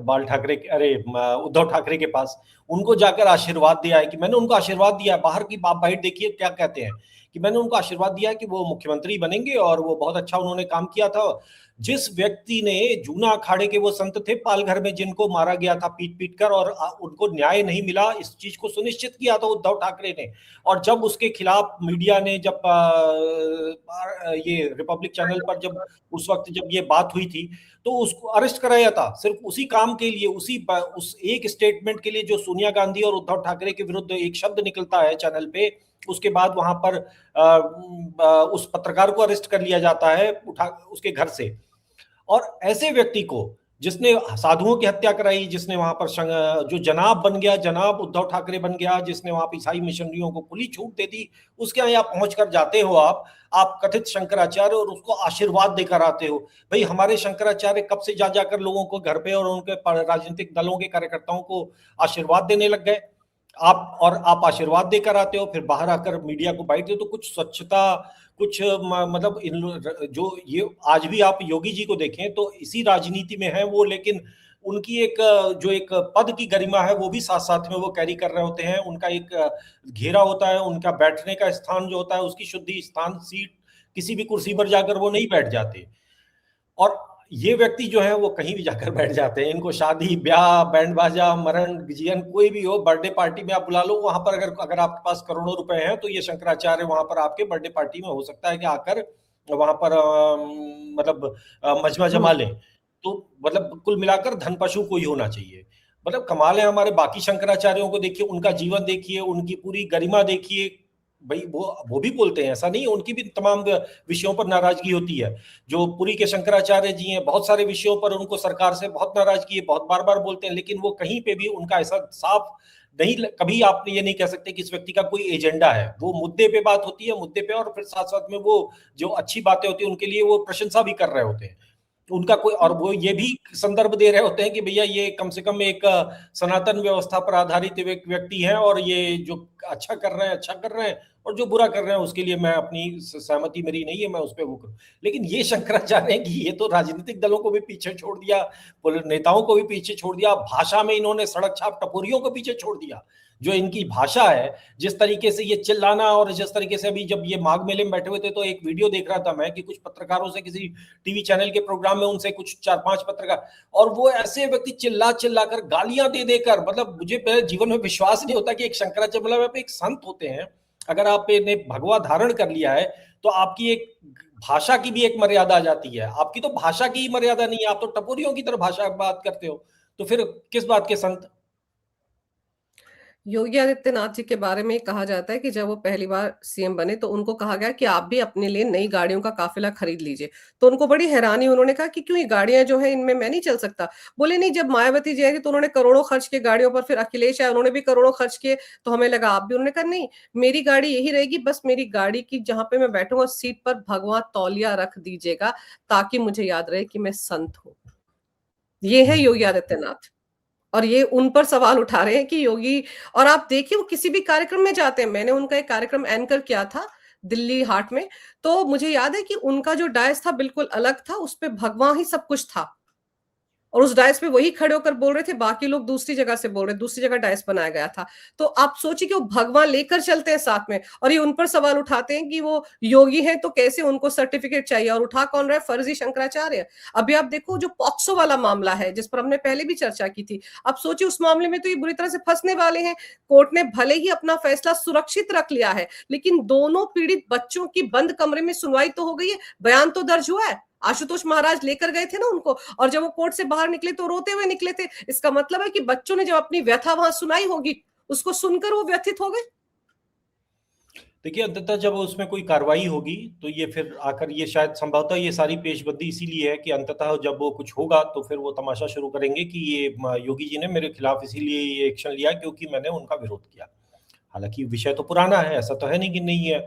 बाल ठाकरे, अरे उद्धव ठाकरे के पास, उनको जाकर आशीर्वाद दिया है कि मैंने उनको आशीर्वाद दिया है। बाहर की बाइट देखिए क्या कहते हैं कि मैंने उनको आशीर्वाद दिया है कि वो मुख्यमंत्री बनेंगे और वो बहुत अच्छा उन्होंने काम किया था। जिस व्यक्ति ने जूना अखाड़े के वो संत थे पालघर में, जिनको मारा गया था पीट पीट कर और उनको न्याय नहीं मिला, इस चीज को सुनिश्चित किया था उद्धव ठाकरे ने। और जब उसके खिलाफ मीडिया ने, जब ये रिपब्लिक चैनल पर जब उस वक्त जब ये बात हुई थी, तो उसको अरेस्ट कराया था सिर्फ उसी काम के लिए, उस एक स्टेटमेंट के लिए जो सोनिया गांधी और उद्धव ठाकरे के विरुद्ध एक शब्द निकलता है चैनल पे, उसके बाद वहां पर उस पत्रकार को अरेस्ट कर लिया जाता है उसके घर से। और ऐसे व्यक्ति को, जिसने साधुओं की हत्या कराई, जिसने वहां पर जो जनाब बन गया, जनाब उद्धव ठाकरे बन गया, जिसने वहां पर ईसाई मिशनरियों को खुली छूट दे दी, उसके यहाँ पहुंच कर जाते हो आप कथित शंकराचार्य, और उसको आशीर्वाद देकर आते हो। भाई हमारे शंकराचार्य कब से जा जाकर लोगों को घर पे और उनके राजनीतिक दलों के कार्यकर्ताओं को आशीर्वाद देने लग गए। आप आशीर्वाद देकर आते हो, फिर बाहर आकर मीडिया को बाइट दे। तो कुछ स्वच्छता, कुछ मतलब जो ये आज भी आप योगी जी को देखें तो इसी राजनीति में है वो, लेकिन उनकी एक जो एक पद की गरिमा है वो भी साथ साथ में वो कैरी कर रहे होते हैं। उनका एक घेरा होता है, उनका बैठने का स्थान जो होता है, उसकी शुद्धि स्थान, सीट, किसी भी कुर्सी पर जाकर वो नहीं बैठ जाते। और ये व्यक्ति जो है वो कहीं भी जाकर बैठ जाते हैं। इनको शादी, ब्याह, बैंड बाजा, मरण, जीवन, कोई भी हो, बर्थडे पार्टी में आप बुला लो, वहां पर अगर आपके पास करोड़ों रुपए हैं तो ये शंकराचार्य वहां पर आपके बर्थडे पार्टी में हो सकता है कि आकर वहां पर मतलब मजमा जमा लें। तो मतलब कुल मिलाकर धन पशु को ही होना चाहिए। मतलब कमाल है हमारे बाकी शंकराचार्यों को देखिए, उनका जीवन देखिए, उनकी पूरी गरिमा देखिए। भाई वो भी बोलते हैं, ऐसा नहीं है, उनकी भी तमाम विषयों पर नाराजगी होती है। जो पुरी के शंकराचार्य जी हैं, बहुत सारे विषयों पर उनको सरकार से बहुत नाराजगी है, बहुत बार बार बोलते हैं, लेकिन वो कहीं पे भी उनका ऐसा साफ नहीं, कभी आप ये नहीं कह सकते कि इस व्यक्ति का कोई एजेंडा है। वो मुद्दे पे बात होती है, मुद्दे पे, और फिर साथ साथ में वो जो अच्छी बातें होती है उनके लिए वो प्रशंसा भी कर रहे होते हैं। उनका कोई, और वो ये भी संदर्भ दे रहे होते हैं कि भैया ये कम से कम एक सनातन व्यवस्था पर आधारित व्यक्ति है, और ये जो अच्छा कर रहे हैं अच्छा कर रहे हैं, और जो बुरा कर रहे हैं उसके लिए मैं अपनी सहमति मेरी नहीं है, मैं उस पर वो करूं। लेकिन ये शंकराचार्य हैं कि ये तो राजनीतिक दलों को भी पीछे छोड़ दिया, नेताओं को भी पीछे छोड़ दिया, भाषा में इन्होंने सड़क छाप टपोरियों को पीछे छोड़ दिया। जो इनकी भाषा है, जिस तरीके से ये चिल्लाना, और जिस तरीके से अभी जब ये माघ मेले में बैठे हुए थे तो एक वीडियो देख रहा था मैं कि कुछ पत्रकारों से, किसी टीवी चैनल के प्रोग्राम में उनसे कुछ 4-5 पत्रकार, और वो ऐसे व्यक्ति चिल्ला चिल्ला कर, गालियां दे देकर, मतलब मुझे जीवन में विश्वास नहीं होता कि एक शंकराचार्य, मतलब एक संत होते हैं, अगर आपने भगवा धारण कर लिया है तो आपकी एक भाषा की भी एक मर्यादा आ जाती है। आपकी तो भाषा की ही मर्यादा नहीं है, आप तो टपोरियों की तरह भाषा बात करते हो, तो फिर किस बात के संत। योगी आदित्यनाथ जी के बारे में कहा जाता है कि जब वो पहली बार सीएम बने तो उनको कहा गया कि आप भी अपने लिए नई गाड़ियों का काफिला खरीद लीजिए। तो उनको बड़ी हैरानी, उन्होंने कहा कि क्यों, ये गाड़ियां जो है इनमें मैं नहीं चल सकता। बोले नहीं, जब मायावती जी आई तो उन्होंने करोड़ों खर्च किए गाड़ियों पर, फिर अखिलेश आए, उन्होंने भी करोड़ों खर्च किए, तो हमें लगा आप भी। उन्होंने कहा नहीं, मेरी गाड़ी यही रहेगी, बस मेरी गाड़ी की जहां पे मैं बैठूंगा सीट पर भगवा तौलिया रख दीजिएगा, ताकि मुझे याद रहे कि मैं संत हूं। ये है योगी आदित्यनाथ। और ये उन पर सवाल उठा रहे हैं कि योगी, और आप देखिए वो किसी भी कार्यक्रम में जाते हैं, मैंने उनका एक कार्यक्रम एंकर किया था दिल्ली हाट में, तो मुझे याद है कि उनका जो डायस था बिल्कुल अलग था, उस पे भगवान ही सब कुछ था, और उस डायस पे वही खड़े होकर बोल रहे थे, बाकी लोग दूसरी जगह से बोल रहे, दूसरी जगह डायस बनाया गया था। तो आप सोचिए कि वो भगवान लेकर चलते हैं साथ में, और ये उन पर सवाल उठाते हैं कि वो योगी हैं तो कैसे उनको सर्टिफिकेट चाहिए, और उठा कौन रहा है, फर्जी शंकराचार्य। अभी आप देखो जो पॉक्सो वाला मामला है, जिस पर हमने पहले भी चर्चा की थी, आप सोचिए उस मामले में तो ये बुरी तरह से फंसने वाले हैं। कोर्ट ने भले ही अपना फैसला सुरक्षित रख लिया है, लेकिन दोनों पीड़ित बच्चों की बंद कमरे में सुनवाई तो हो गई है, बयान तो दर्ज हुआ है, आशुतोष महाराज लेकर गए थे ना उनको, और जब वो कोर्ट से बाहर निकले तो रोते हुए निकले थे। इसका मतलब है कि बच्चों ने जब अपनी व्यथा वहां सुनाई होगी, उसको सुनकर वो व्यथित हो गए। देखिए, अंततः जब उसमें कोई कार्रवाई होगी तो ये फिर आकर, ये शायद संभवतः ये सारी पेशबंदी इसीलिए है कि अंततः जब वो कुछ होगा तो फिर वो तमाशा शुरू करेंगे कि ये योगी जी ने मेरे खिलाफ इसीलिए ये एक्शन लिया क्योंकि मैंने उनका विरोध किया। हालांकि विषय तो पुराना है, ऐसा तो है नहीं कि नहीं है।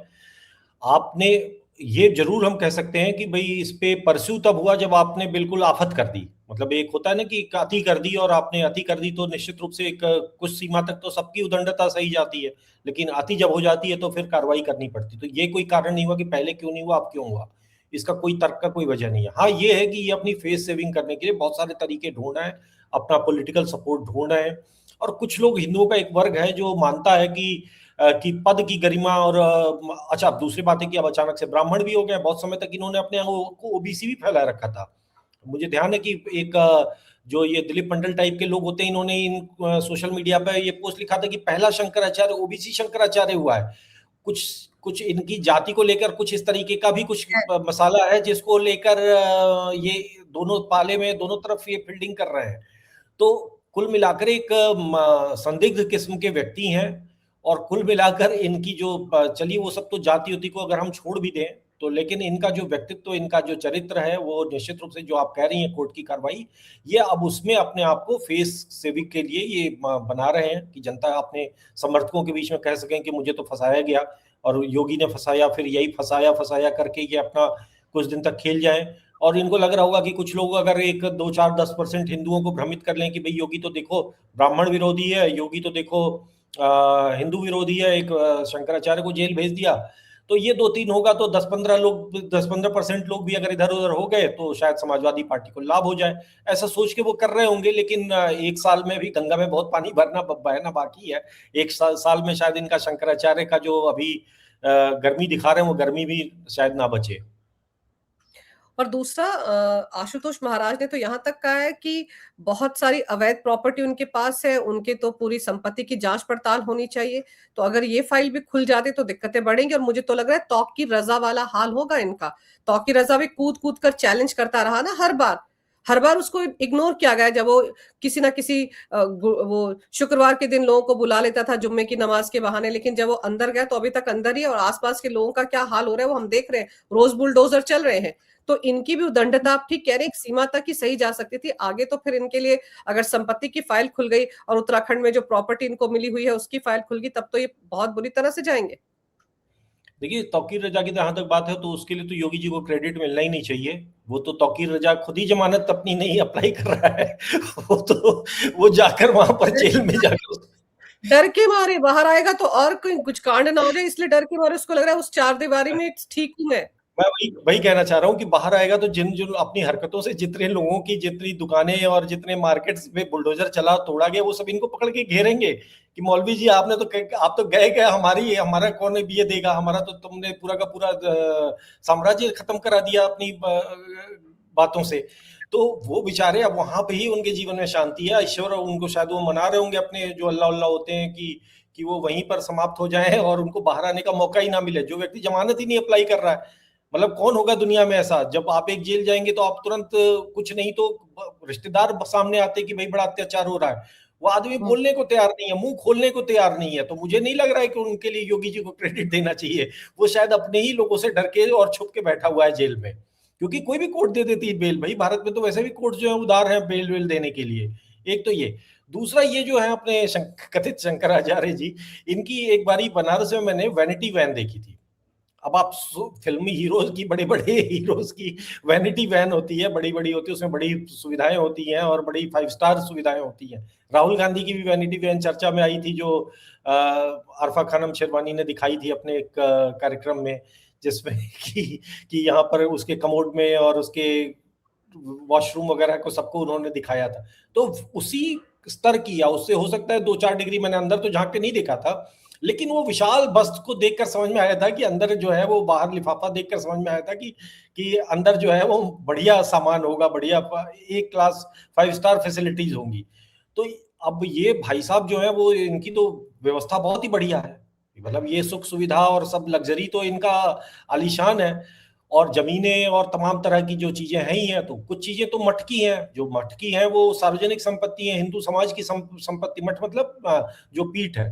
आपने ये जरूर हम कह सकते हैं कि भाई इस पे परस्यू तब हुआ जब आपने बिल्कुल आफत कर दी। मतलब एक होता है ना कि अति कर दी, और आपने अति कर दी तो निश्चित रूप से एक कुछ सीमा तक तो सबकी उदंडता सही जाती है, लेकिन अति जब हो जाती है तो फिर कार्रवाई करनी पड़ती। तो ये कोई कारण नहीं हुआ कि पहले क्यों नहीं हुआ, अब क्यों हुआ। इसका कोई तर्क का कोई वजह नहीं है। हाँ, ये है कि ये अपनी फेस सेविंग करने के लिए बहुत सारे तरीके ढूंढ रहे हैं, अपना पॉलिटिकल सपोर्ट ढूंढ रहे हैं। और कुछ लोग, हिंदुओं का एक वर्ग है जो मानता है कि पद की गरिमा और अच्छा, अब दूसरी बात है कि अब अचानक से ब्राह्मण भी हो गए। बहुत समय तक इन्होंने अपने को ओबीसी भी फैला रखा था। मुझे ध्यान है कि एक जो ये दिलीप मंडल टाइप के लोग होते हैं, इन्होंने इन सोशल मीडिया पे ये पोस्ट लिखा था कि पहला शंकराचार्य ओबीसी शंकराचार्य हुआ है। कुछ कुछ इनकी जाति को लेकर कुछ इस तरीके का भी कुछ मसाला है, जिसको लेकर ये दोनों पाले में दोनों तरफ ये फील्डिंग कर रहे हैं। तो कुल मिलाकर एक संदिग्ध किस्म के व्यक्ति हैं। और कुल मिलाकर इनकी जो चलिए वो सब तो जाति उति को अगर हम छोड़ भी दें तो, लेकिन इनका जो व्यक्तित्व, इनका जो चरित्र है, वो निश्चित रूप से जो आप कह रही हैं कोर्ट की कार्रवाई, ये अब उसमें अपने आप को फेस सेविंग के लिए ये बना रहे हैं कि जनता अपने समर्थकों के बीच में कह सकें कि मुझे तो फंसाया गया और योगी ने फंसाया, फिर यही फंसाया फंसाया करके ये अपना कुछ दिन तक खेल जाएं। और इनको लग रहा होगा कि कुछ लोग अगर 1, 2, 4, 10% हिंदुओं को भ्रमित कर लें कि भाई योगी तो देखो ब्राह्मण विरोधी है, योगी तो देखो हिंदू विरोधी है, एक शंकराचार्य को जेल भेज दिया, तो ये 2-3 होगा तो 10-15% लोग भी अगर इधर उधर हो गए तो शायद समाजवादी पार्टी को लाभ हो जाए, ऐसा सोच के वो कर रहे होंगे। लेकिन 1 साल में भी गंगा में बहुत पानी बहना बाकी है। 1 साल में शायद इनका शंकराचार्य का जो अभी गर्मी दिखा रहे हैं, वो गर्मी भी शायद ना बचे। और दूसरा, आशुतोष महाराज ने तो यहाँ तक कहा है कि बहुत सारी अवैध प्रॉपर्टी उनके पास है, उनके तो पूरी संपत्ति की जांच पड़ताल होनी चाहिए। तो अगर ये फाइल भी खुल जाती तो दिक्कतें बढ़ेंगी। और मुझे तो लग रहा है तौकीर रजा वाला हाल होगा इनका। तौकीर रजा भी कूद कूद कर चैलेंज करता रहा ना, हर बार उसको इग्नोर किया गया। जब वो किसी ना किसी वो शुक्रवार के दिन लोगों को बुला लेता था जुम्मे की नमाज के बहाने, लेकिन जब वो अंदर गया तो अभी तक अंदर ही है। और आसपास के लोगों का क्या हाल हो रहा है वो हम देख रहे हैं, रोज बुलडोजर चल रहे हैं। तो इनकी भी उदंडता, आप ठीक कह रहे हैं, एक सीमा तक ही सही जा सकती थी। आगे तो फिर इनके लिए अगर संपत्ति की फाइल खुल गई और उत्तराखंड में जो प्रॉपर्टी इनको मिली हुई है उसकी फाइल खुल गई, तब तो ये बहुत बुरी तरह से जाएंगे। देखिए, तौकीर रजा की जहां तक बात है तो उसके लिए तो योगी जी को क्रेडिट मिलना ही नहीं चाहिए। वो तो तौकीर रजा खुद ही जमानत अपनी नहीं अप्लाई कर रहा है। वो जाकर वहां पर जेल में जाकर डर के मारे बाहर आएगा तो और कोई कुछ कांड ना हो जाए, इसलिए डर के मारे उसको लग रहा है उस चारदीवारी में ठीक हूं मैं वही कहना चाह रहा हूँ कि बाहर आएगा तो जिन अपनी हरकतों से जितने लोगों की, जितनी दुकानें और जितने मार्केट्स में बुलडोजर चला तोड़ा गया, वो सब इनको पकड़ के घेरेंगे कि मौलवी जी आप तो गए हमारा कौन ये देगा, हमारा तो तुमने पूरा का पूरा साम्राज्य खत्म करा दिया अपनी बातों से। तो वो बेचारे अब वहां पे ही उनके जीवन में शांति है, ईश्वर उनको शायद वो मना रहे होंगे अपने जो अल्लाह होते हैं कि वो वहीं पर समाप्त हो जाएं और उनको बाहर आने का मौका ही ना मिले। जो व्यक्ति जमानत ही नहीं अप्लाई कर रहा है, मतलब कौन होगा दुनिया में ऐसा? जब आप एक जेल जाएंगे तो आप तुरंत कुछ नहीं तो रिश्तेदार सामने आते कि भाई बड़ा अत्याचार हो रहा है, वो आदमी बोलने को तैयार नहीं है, मुंह खोलने को तैयार नहीं है। तो मुझे नहीं लग रहा है कि उनके लिए योगी जी को क्रेडिट देना चाहिए। वो शायद अपने ही लोगों से डर के और छुप के बैठा हुआ है जेल में, क्योंकि कोई भी कोर्ट दे देती है बेल। भाई भारत में तो वैसे भी कोर्ट जो है उदार है बेल वेल देने के लिए। एक तो ये, दूसरा ये जो है अपने कथित शंकराचार्य जी, इनकी एक बारी बनारस में मैंने वैनिटी वैन देखी थी। अब आप फिल्मी हीरोज की, बड़े बड़े हीरोज की वैनिटी वैन होती है, बड़ी बड़ी होती है, उसमें बड़ी सुविधाएं होती हैं और बड़ी 5 स्टार सुविधाएं होती हैं। राहुल गांधी की भी वैनिटी वैन चर्चा में आई थी, जो अरफा खानम शेरवानी ने दिखाई थी अपने एक कार्यक्रम में, जिसमें कि यहाँ पर उसके कमोड में और उसके वॉशरूम वगैरह को सबको उन्होंने दिखाया था। तो उसी स्तर की, या उससे हो सकता है 2-4 डिग्री, मैंने अंदर तो झांक के नहीं देखा था, लेकिन वो विशाल बस्त को देखकर समझ में आया था कि अंदर जो है वो, बाहर लिफाफा देखकर समझ में आया था कि अंदर जो है वो बढ़िया सामान होगा, बढ़िया एक क्लास 5 स्टार फैसिलिटीज होंगी। तो अब ये भाई साहब जो है वो, इनकी तो व्यवस्था बहुत ही बढ़िया है, मतलब ये सुख सुविधा और सब लग्जरी तो इनका आलीशान है। और जमीनें और तमाम तरह की जो चीजें हैं ही हैं, तो कुछ चीजें तो मटकी हैं, जो मटकी हैं वो सार्वजनिक संपत्ति है, हिंदू समाज की संपत्ति। मठ मतलब जो पीठ है।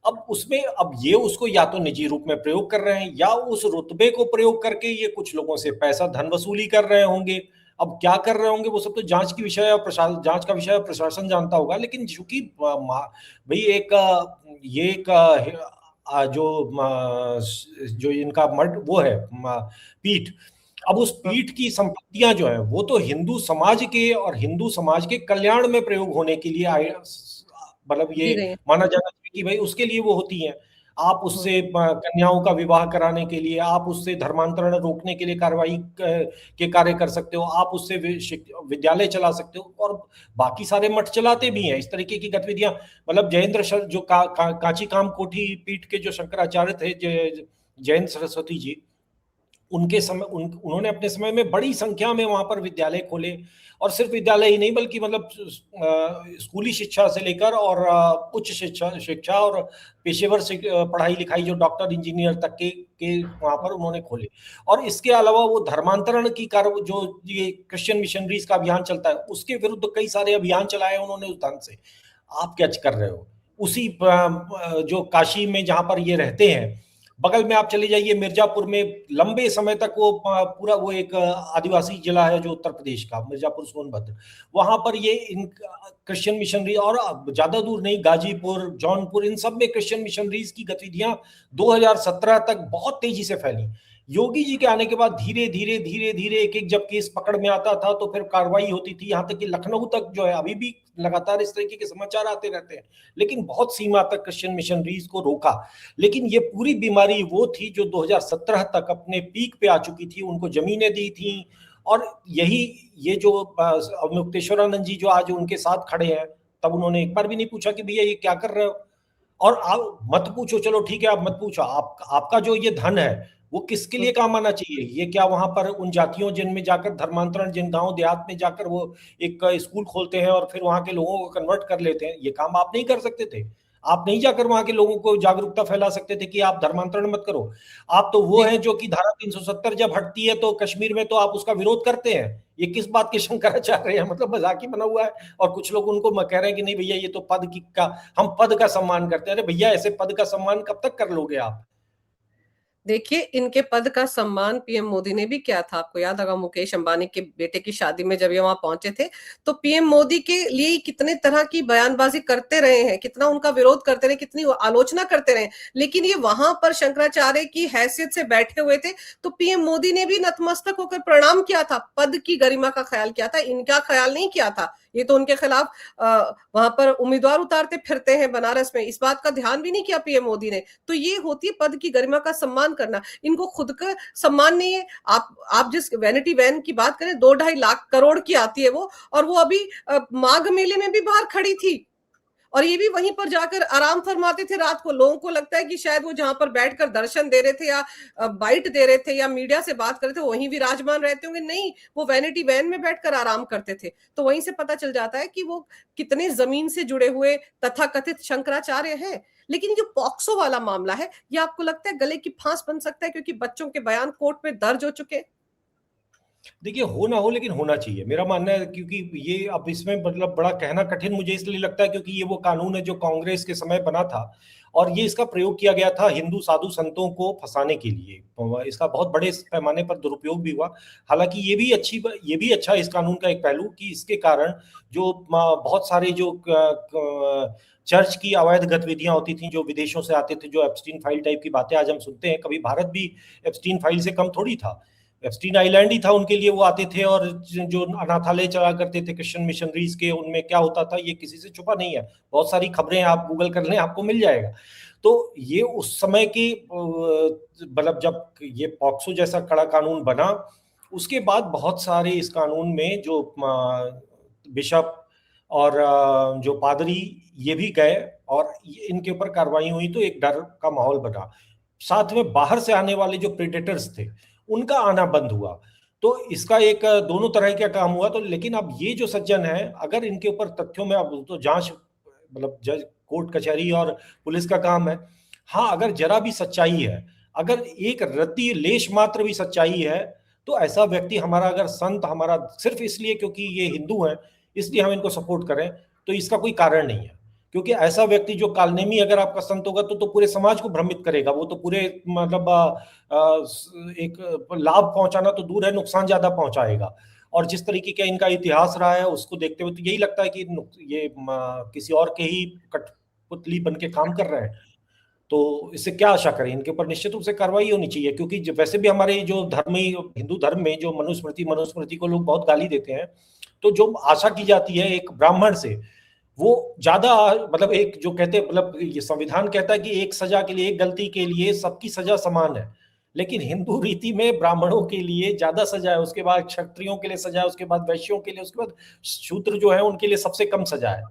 अब उसमें अब ये उसको या तो निजी रूप में प्रयोग कर रहे हैं, या उस रुतबे को प्रयोग करके ये कुछ लोगों से पैसा धन वसूली कर रहे होंगे। अब क्या कर रहे होंगे वो सब तो जांच की विषय है, जांच का विषय प्रशासन जानता होगा। लेकिन चूंकि भाई ये एक जो इनका मठ वो है पीठ, अब उस पीठ की संपत्तियां जो है वो तो हिंदू समाज के और हिंदू समाज के कल्याण में प्रयोग होने के लिए मतलब ये माना जाना चाहिए कि भाई उसके लिए वो होती हैं। आप उससे कन्याओं का विवाह कराने के लिए, आप उससे धर्मांतरण रोकने के लिए कार्रवाई के कार्य कर सकते हो, आप उससे विद्यालय चला सकते हो, और बाकी सारे मठ चलाते भी हैं इस तरीके की गतिविधियां। मतलब जयेंद्र जो कांची काम कोठी पीठ के जो शंकराचार्य थे, जयंत सरस्वती जी, उनके समय उन्होंने अपने समय में बड़ी संख्या में वहां पर विद्यालय खोले, और सिर्फ विद्यालय ही नहीं बल्कि मतलब स्कूली शिक्षा से लेकर और उच्च शिक्षा और पेशेवर पढ़ाई लिखाई जो डॉक्टर इंजीनियर तक के वहां पर उन्होंने खोले। और इसके अलावा वो धर्मांतरण की कार्य, जो ये क्रिश्चियन मिशनरीज का अभियान चलता है, उसके विरुद्ध कई सारे अभियान चलाए उन्होंने उस ढंग से। आप क्या कर रहे हो? उसी जो काशी में जहां पर ये रहते हैं, बगल में आप चले जाइए मिर्जापुर में, लंबे समय तक वो पूरा वो एक आदिवासी जिला है जो उत्तर प्रदेश का, मिर्जापुर सोनभद्र, वहां पर ये इन क्रिश्चियन मिशनरी, और ज्यादा दूर नहीं गाजीपुर, जौनपुर, इन सब में क्रिश्चियन मिशनरीज की गतिविधियां 2017 तक बहुत तेजी से फैली। योगी जी के आने के बाद धीरे धीरे धीरे धीरे एक एक जब केस पकड़ में आता था तो फिर कार्रवाई होती थी, यहाँ तक कि लखनऊ तक जो है अभी भी लगातार इस तरीके के समाचार आते रहते हैं, लेकिन बहुत सीमा तक क्रिश्चियन मिशनरीज को रोका। लेकिन ये पूरी बीमारी वो थी जो 2017 तक अपने पीक पे आ चुकी थी, उनको जमीनें दी थी, और यही ये जो मुक्तेश्वरानंद जी जो आज उनके साथ खड़े हैं, तब उन्होंने एक बार भी नहीं पूछा कि भैया ये क्या कर रहे हो। और आप मत पूछो, चलो ठीक है आप मत पूछो, आपका जो ये धन है वो किसके लिए काम आना चाहिए? ये क्या वहां पर उन जातियों जिनमें जाकर धर्मांतरण, जिन गांव देहात में जाकर वो एक स्कूल खोलते हैं और फिर वहां के लोगों को कन्वर्ट कर लेते हैं, ये काम आप नहीं कर सकते थे? आप नहीं जाकर वहां के लोगों को जागरूकता फैला सकते थे कि आप धर्मांतरण मत करो? आप तो वो हैं जो कि धारा 370 जब हटती है तो कश्मीर में तो आप उसका विरोध करते हैं। ये किस बात के शंकराचार्य हैं? मतलब मजाक ही बना हुआ है। और कुछ लोग उनको कह रहे हैं कि नहीं भैया ये तो पद की का, हम पद का सम्मान करते हैं। अरे भैया ऐसे पद का सम्मान कब तक कर लोगे आप? देखिए, इनके पद का सम्मान पीएम मोदी ने भी किया था। आपको याद होगा मुकेश अंबानी के बेटे की शादी में जब ये वहां पहुंचे थे, तो पीएम मोदी के लिए कितने तरह की बयानबाजी करते रहे हैं, कितना उनका विरोध करते रहे, कितनी आलोचना करते रहे, लेकिन ये वहां पर शंकराचार्य की हैसियत से बैठे हुए थे, तो पीएम मोदी ने भी नतमस्तक होकर प्रणाम किया था, पद की गरिमा का ख्याल किया था, इनका ख्याल नहीं किया था। ये तो उनके खिलाफ वहां पर उम्मीदवार उतारते फिरते हैं बनारस में, इस बात का ध्यान भी नहीं किया पीएम मोदी ने। तो ये होती है पद की गरिमा का सम्मान करना। इनको खुद का सम्मान नहीं है। आप जिस वैनिटी वैन की बात करें, 2-2.5 लाख करोड़ की आती है वो, और वो अभी माघ मेले में भी बाहर खड़ी थी, और ये भी वहीं पर जाकर आराम फरमाते थे रात को। लोगों को लगता है कि शायद वो जहां पर बैठकर दर्शन दे रहे थे या बाइट दे रहे थे या मीडिया से बात कर रहे थे, वहीं विराजमान रहते होंगे। नहीं, वो वैनिटी वैन में बैठकर आराम करते थे। तो वहीं से पता चल जाता है कि वो कितने जमीन से जुड़े हुए तथाकथित शंकराचार्य हैं। लेकिन जो पॉक्सो वाला मामला है, ये आपको लगता है गले की फांस बन सकता है क्योंकि बच्चों के बयान कोर्ट में दर्ज हो चुके हैं? देखिए, हो ना हो लेकिन होना चाहिए, मेरा मानना है। क्योंकि ये अब इसमें मतलब बड़ा कहना कठिन मुझे इसलिए लगता है क्योंकि ये वो कानून है जो कांग्रेस के समय बना था, और ये इसका प्रयोग किया गया था हिंदू साधु संतों को फंसाने के लिए। इसका बहुत बड़े पैमाने पर दुरुपयोग भी हुआ। हालांकि ये भी अच्छा इस कानून का एक पहलू कि इसके कारण जो बहुत सारे जो चर्च की अवैध गतिविधियां होती थी, जो विदेशों से आते थे, जो एप्स्टीन फाइल टाइप की बातें आज हम सुनते हैं, कभी भारत भी एप्स्टीन फाइल से कम थोड़ी था। एप्स्टीन आइलैंड ही था उनके लिए, वो आते थे और जो अनाथालय चला करते थे क्रिश्चियन मिशनरीज के, उनमें क्या होता था ये किसी से छुपा नहीं है। बहुत सारी खबरें आप गूगल कर लें, आपको मिल जाएगा। तो ये उस समय की मतलब जब ये पॉक्सो जैसा कड़ा कानून बना, उसके बाद बहुत सारे इस कानून में जो बिशप और जो पादरी ये भी गए और इनके ऊपर कार्रवाई हुई, तो एक डर का माहौल बना। साथ में बाहर से आने वाले जो प्रेडेटर्स थे उनका आना बंद हुआ। तो इसका एक दोनों तरह का काम हुआ। तो लेकिन अब ये जो सज्जन है, अगर इनके ऊपर तथ्यों में, अब तो जांच मतलब जज, कोर्ट कचहरी और पुलिस का काम है। हाँ, अगर जरा भी सच्चाई है, अगर एक रत्ती लेश मात्र भी सच्चाई है, तो ऐसा व्यक्ति हमारा, अगर संत हमारा सिर्फ इसलिए क्योंकि ये हिंदू हैं इसलिए हम इनको सपोर्ट करें, तो इसका कोई कारण नहीं है। क्योंकि ऐसा व्यक्ति जो कालनेमी अगर आपका संत होगा तो पूरे समाज को भ्रमित करेगा। वो तो पूरे मतलब एक लाभ पहुंचाना तो दूर है, नुकसान ज्यादा पहुंचाएगा। और जिस तरीके का इनका इतिहास रहा है उसको देखते हुए तो यही लगता है कि ये किसी और के ही कठपुतली बन के काम कर रहे हैं। तो इससे क्या आशा करें? इनके ऊपर निश्चित रूप से कार्रवाई होनी चाहिए। क्योंकि वैसे भी हमारे जो हिंदू धर्म में जो मनुस्मृति को लोग बहुत गाली देते हैं, तो जो आशा की जाती है एक ब्राह्मण से, वो ज्यादा, मतलब एक जो कहते हैं, मतलब ये संविधान कहता है कि एक सजा के लिए, एक गलती के लिए सबकी सजा समान है, लेकिन हिंदू रीति में ब्राह्मणों के लिए ज्यादा सजा है, उसके बाद क्षत्रियों के लिए सजा है, उसके बाद वैश्यों के लिए, उसके बाद शूद्र जो है उनके लिए सबसे कम सजा है।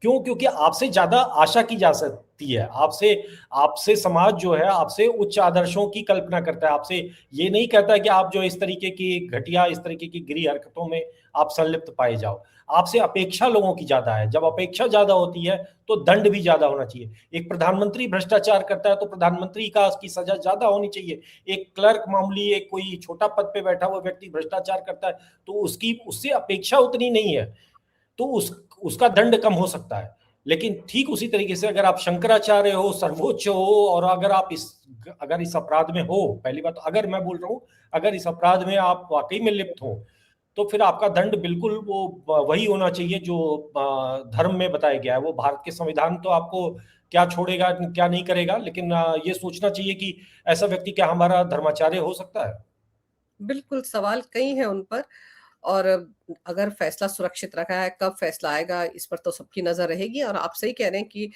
क्यों? क्योंकि आपसे ज्यादा आशा की जा सकती है, आपसे आपसे समाज जो है आपसे उच्च आदर्शों की कल्पना करता है, आपसे ये नहीं कहता है कि आप जो इस तरीके की घटिया, इस तरीके की गिरी हरकतों में आप संलिप्त पाए जाओ। आपसे अपेक्षा लोगों की ज्यादा है, जब अपेक्षा ज्यादा होती है तो दंड भी ज्यादा होना चाहिए। एक प्रधानमंत्री भ्रष्टाचार करता है तो प्रधानमंत्री का की सजा ज्यादा होनी चाहिए। एक क्लर्क मामूली, एक कोई छोटा पद पे बैठा हुआ व्यक्ति भ्रष्टाचार करता है तो उसकी उससे अपेक्षा उतनी नहीं है, तो उसका दंड कम हो सकता है। लेकिन ठीक उसी तरीके से अगर आप शंकराचार्य हो, सर्वोच्च हो, और अगर इस अपराध में हो, पहली बात अगर मैं बोल रहा हूं, अगर इस अपराध में आप वाकई में लिप्त हो, तो फिर आपका दंड बिल्कुल वो वही होना चाहिए जो धर्म में बताया गया है। वो भारत के संविधान तो आपको क्या छोड़ेगा क्या नहीं करेगा, लेकिन ये सोचना चाहिए कि ऐसा व्यक्ति क्या हमारा धर्माचार्य हो सकता है? बिल्कुल, सवाल कई हैं उन पर। और अगर फैसला सुरक्षित रखा है, कब फैसला आएगा इस पर तो सबकी नज़र रहेगी। और आप सही कह रहे हैं कि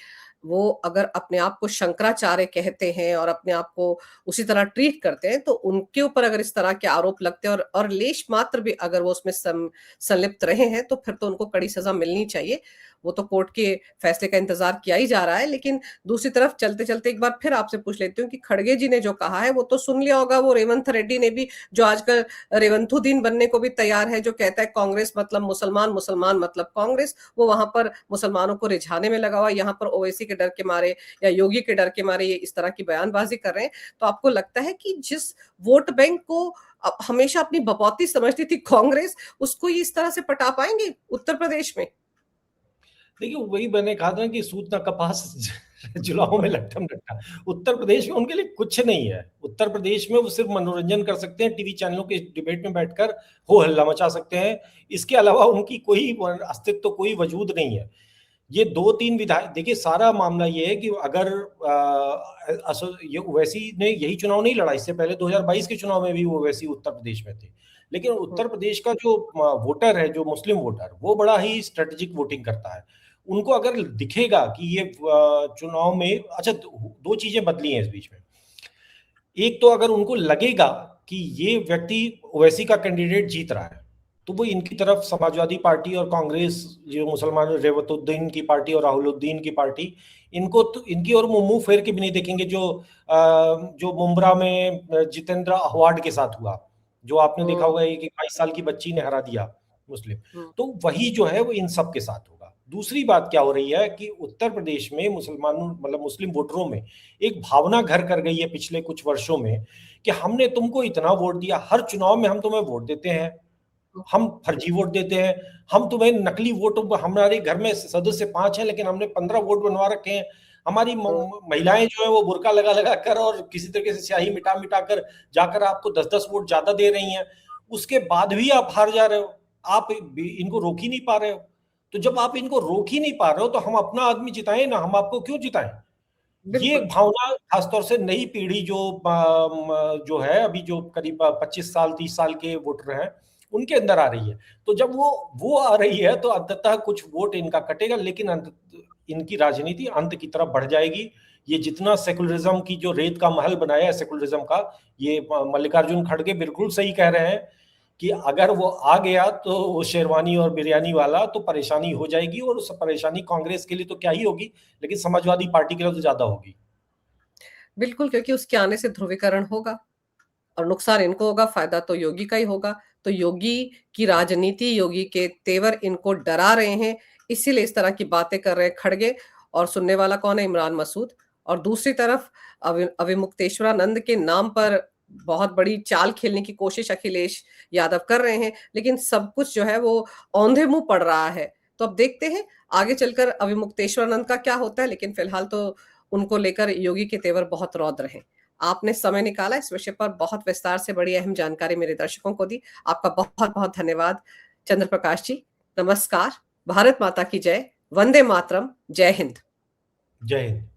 वो अगर अपने आप को शंकराचार्य कहते हैं और अपने आप को उसी तरह ट्रीट करते हैं, तो उनके ऊपर अगर इस तरह के आरोप लगते हैं और लेश मात्र भी अगर वो उसमें संलिप्त रहे हैं, तो फिर तो उनको कड़ी सज़ा मिलनी चाहिए। वो तो कोर्ट के फैसले का इंतज़ार किया ही जा रहा है। लेकिन दूसरी तरफ चलते-चलते एक बार फिर आपसे पूछ लेती हूँ कि खड़गे जी ने जो कहा है, वो तो सुन लिया होगा, वो रेवंत रेड्डी ने भी, जो आजकल रेवंथुद्दीन बनने को भी तैयार है, जो कहता है कांग्रेस मतलब मुसलमान, मुसलमान मतलब कांग्रेस। वो वहां पर मुसलमानों को रिझाने में लगा हुआ, यहाँ पर ओवैसी के डर के मारे या योगी के डर के मारे ये इस तरह की बयानबाजी कर रहे हैं। तो आपको लगता है कि जिस वोट बैंक को हमेशा अपनी बपौती समझती थी कांग्रेस, उसको ये इस तरह से पटा पाएंगे उत्तर प्रदेश में? देखिए, वही मैंने कहा था कि सूत ना कपास जुलाहों में लट्ठम लट्ठा। उत्तर प्रदेश में उनके लिए कुछ नहीं है। उत्तर प्रदेश में वो सिर्फ मनोरंजन कर सकते हैं, टीवी चैनलों के डिबेट में बैठकर हो हल्ला मचा सकते हैं। इसके अलावा उनकी कोई अस्तित्व, कोई वजूद नहीं है। ये 2-3 विधायक, देखिए सारा मामला ये है कि अगर ये ओवैसी ने यही चुनाव नहीं लड़ा, इससे पहले 2022 के चुनाव में भी वो ओवैसी उत्तर प्रदेश में थे। लेकिन उत्तर प्रदेश का जो वोटर है, जो मुस्लिम वोटर, वो बड़ा ही स्ट्रेटेजिक वोटिंग करता है। उनको अगर दिखेगा कि ये चुनाव में, अच्छा, दो चीजें बदली हैं इस बीच में। एक तो अगर उनको लगेगा कि ये व्यक्ति ओवैसी का कैंडिडेट जीत रहा है, तो वो इनकी तरफ समाजवादी पार्टी और कांग्रेस, जो मुसलमान रेवतुद्दीन की पार्टी और राहुलुद्दीन की पार्टी, इनको तो इनकी और मुंह फेर के भी नहीं देखेंगे। जो मुंब्रा में जितेंद्र अहवाड के साथ हुआ, जो आपने देखा होगा, एक 22 साल की बच्ची ने हरा दिया मुस्लिम, तो वही जो है वो इन सब के साथ होगा। दूसरी बात क्या हो रही है कि उत्तर प्रदेश में मुसलमानों, मतलब मुस्लिम वोटरों में एक भावना घर कर गई है पिछले कुछ वर्षों में कि हमने तुमको इतना वोट दिया, हर चुनाव में हम तुम्हें वोट देते हैं, हम फर्जी वोट देते हैं, हम तुम्हें नकली वोट, हमारे घर में सदस्य 5 हैं लेकिन हमने 15 वोट बनवा रखे हैं, हमारी महिलाएं जो है वो बुर्का लगा लगा कर और किसी तरीके से स्याही मिटा मिटा कर जाकर आपको 10-10 वोट ज्यादा दे रही हैं, उसके बाद भी आप हार जा रहे हो, आप इनको रोक ही नहीं पा रहे हो। तो जब आप इनको रोक ही नहीं पा रहे हो तो हम अपना आदमी जिताएं ना, हम आपको क्यों जिताएं? ये भावना खासतौर से नई पीढ़ी जो है अभी, जो करीब 25 साल 30 साल के वोटर हैं, उनके अंदर आ रही है। तो जब वो आ रही है तो अंततः कुछ वोट इनका कटेगा, लेकिन इनकी राजनीति अंत की तरफ बढ़ जाएगी। ये जितना सेकुलरिज्म की जो रेत का महल बनाया है सेकुलरिज्म का, ये मल्लिकार्जुन खड़गे बिल्कुल सही कह रहे हैं कि अगर वो आ गया तो वो शेरवानी और बिरयानी वाला तो परेशानी हो जाएगी, और उस परेशानी कांग्रेस के लिए तो क्या ही होगी, लेकिन समाजवादी पार्टी के लिए तो ज्यादा होगी। बिल्कुल, क्योंकि उसके आने से ध्रुवीकरण होगा और नुकसान इनको होगा, फायदा तो योगी का ही होगा। तो योगी की राजनीति, योगी के तेवर इनको डरा रहे हैं, इसीलिए इस तरह की बातें कर रहे हैं खड़गे। और सुनने वाला कौन है? इमरान मसूद। और दूसरी तरफ अविमुक्तेश्वरानंद के नाम पर बहुत बड़ी चाल खेलने की कोशिश अखिलेश यादव कर रहे हैं, लेकिन सब कुछ जो है वो औंधे मुंह पड़ रहा है। तो अब देखते हैं आगे चलकर अविमुक्तेश्वरानंद का क्या होता है, लेकिन फिलहाल तो उनको लेकर योगी के तेवर बहुत रौद्र हैं। आपने समय निकाला इस विषय पर बहुत विस्तार से बड़ी अहम जानकारी मेरे दर्शकों को दी। आपका बहुत बहुत धन्यवाद चंद्र प्रकाश जी। नमस्कार। भारत माता की जय। वंदे मातरम। जय हिंद। जय हिंद।